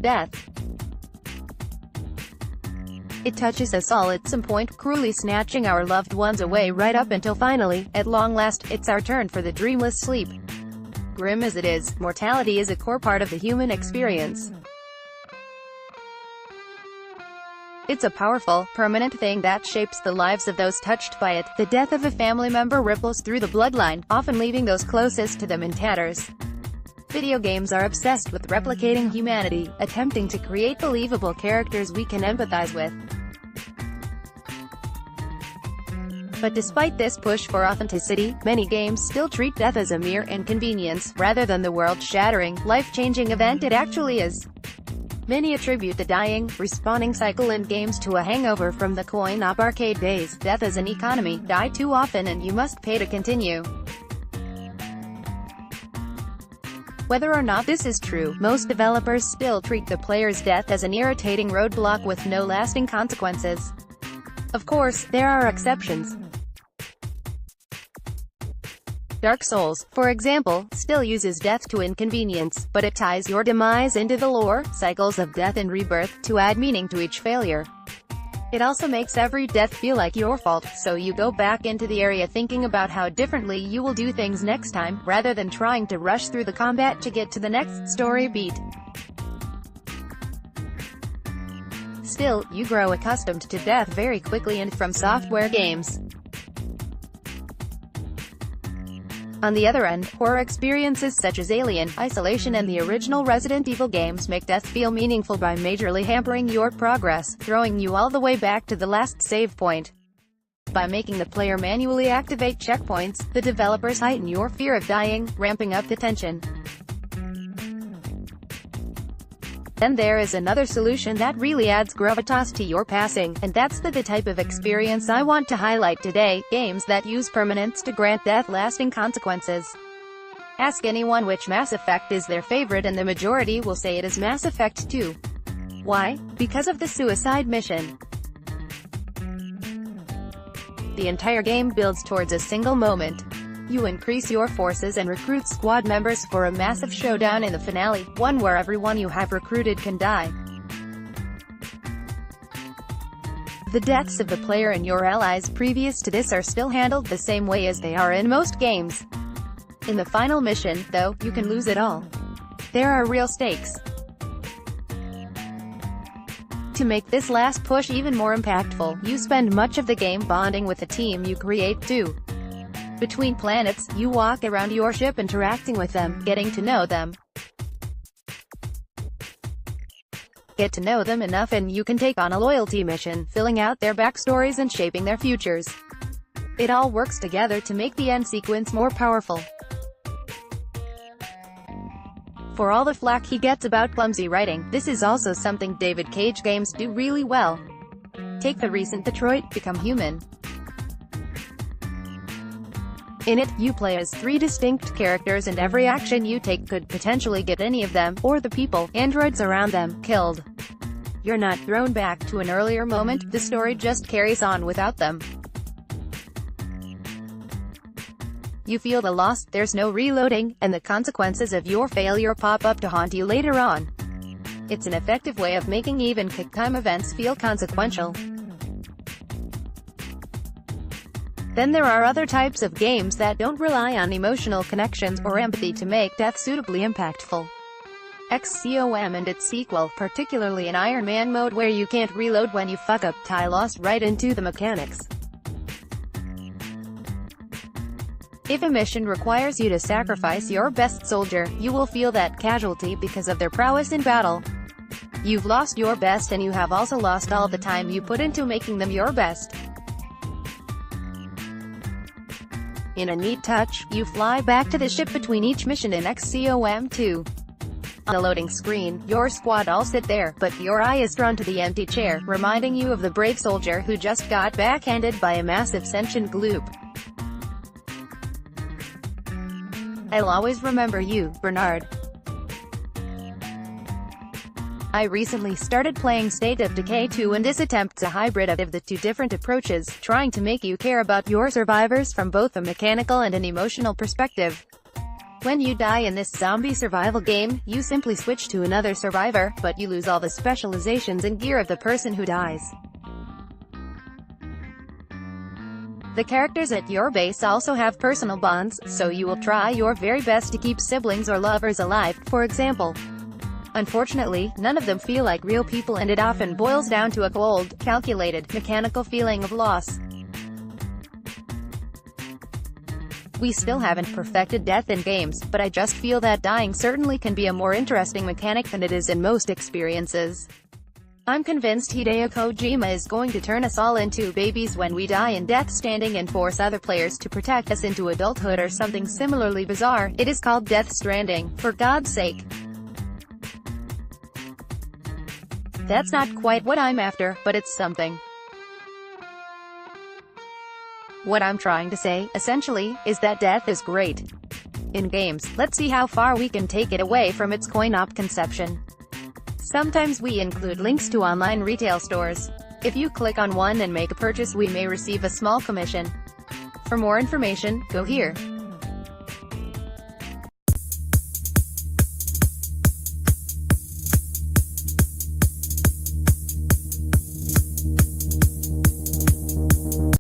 death. It touches us all at some point, cruelly snatching our loved ones away right up until finally, at long last, it's our turn for the dreamless sleep. Grim as it is, mortality is a core part of the human experience. It's a powerful, permanent thing that shapes the lives of those touched by it. The death of a family member ripples through the bloodline, often leaving those closest to them in tatters. Video games are obsessed with replicating humanity, attempting to create believable characters we can empathize with. But despite this push for authenticity, many games still treat death as a mere inconvenience, rather than the world-shattering, life-changing event it actually is. Many attribute the dying, respawning cycle in games to a hangover from the coin-op arcade days. Death is an economy, die too often and you must pay to continue. Whether or not this is true, most developers still treat the player's death as an irritating roadblock with no lasting consequences. Of course, there are exceptions. Dark Souls, for example, still uses death to inconvenience, but it ties your demise into the lore, cycles of death and rebirth, to add meaning to each failure. It also makes every death feel like your fault, so you go back into the area thinking about how differently you will do things next time, rather than trying to rush through the combat to get to the next story beat. Still, you grow accustomed to death very quickly and from software games. On the other end, horror experiences such as Alien, Isolation and the original Resident Evil games make death feel meaningful by majorly hampering your progress, throwing you all the way back to the last save point. By making the player manually activate checkpoints, the developers heighten your fear of dying, ramping up the tension. Then there is another solution that really adds gravitas to your passing, and that's the type of experience I want to highlight today: games that use permanence to grant death lasting consequences. Ask anyone which Mass Effect is their favorite and the majority will say it is Mass Effect 2. Why? Because of the suicide mission. The entire game builds towards a single moment. You increase your forces and recruit squad members for a massive showdown in the finale, one where everyone you have recruited can die. The deaths of the player and your allies previous to this are still handled the same way as they are in most games. In the final mission, though, you can lose it all. There are real stakes. To make this last push even more impactful, you spend much of the game bonding with the team you create too. Between planets, you walk around your ship interacting with them, getting to know them. Get to know them enough and you can take on a loyalty mission, filling out their backstories and shaping their futures. It all works together to make the end sequence more powerful. For all the flack he gets about clumsy writing, this is also something David Cage games do really well. Take the recent Detroit Become Human. In it, you play as 3 distinct characters and every action you take could potentially get any of them, or the people, androids around them, killed. You're not thrown back to an earlier moment, the story just carries on without them. You feel the loss, there's no reloading, and the consequences of your failure pop up to haunt you later on. It's an effective way of making even quick-time events feel consequential. Then there are other types of games that don't rely on emotional connections or empathy to make death suitably impactful. XCOM and its sequel, particularly in Iron Man mode where you can't reload when you fuck up, tie lost right into the mechanics. If a mission requires you to sacrifice your best soldier, you will feel that casualty because of their prowess in battle. You've lost your best and you have also lost all the time you put into making them your best. In a neat touch, you fly back to the ship between each mission in XCOM 2. On the loading screen, your squad all sit there, but your eye is drawn to the empty chair, reminding you of the brave soldier who just got backhanded by a massive sentient gloop. I'll always remember you, Bernard. I recently started playing State of Decay 2 and this attempts a hybrid of the 2 different approaches, trying to make you care about your survivors from both a mechanical and an emotional perspective. When you die in this zombie survival game, you simply switch to another survivor, but you lose all the specializations and gear of the person who dies. The characters at your base also have personal bonds, so you will try your very best to keep siblings or lovers alive, for example. Unfortunately, none of them feel like real people, and it often boils down to a cold, calculated, mechanical feeling of loss. We still haven't perfected death in games, but I just feel that dying certainly can be a more interesting mechanic than it is in most experiences. I'm convinced Hideo Kojima is going to turn us all into babies when we die in Death Stranding and force other players to protect us into adulthood or something similarly bizarre. It is called Death Stranding, for God's sake. That's not quite what I'm after, but it's something. What I'm trying to say, essentially, is that death is great. In games, let's see how far we can take it away from its coin-op conception. Sometimes we include links to online retail stores. If you click on one and make a purchase, we may receive a small commission. For more information, go here.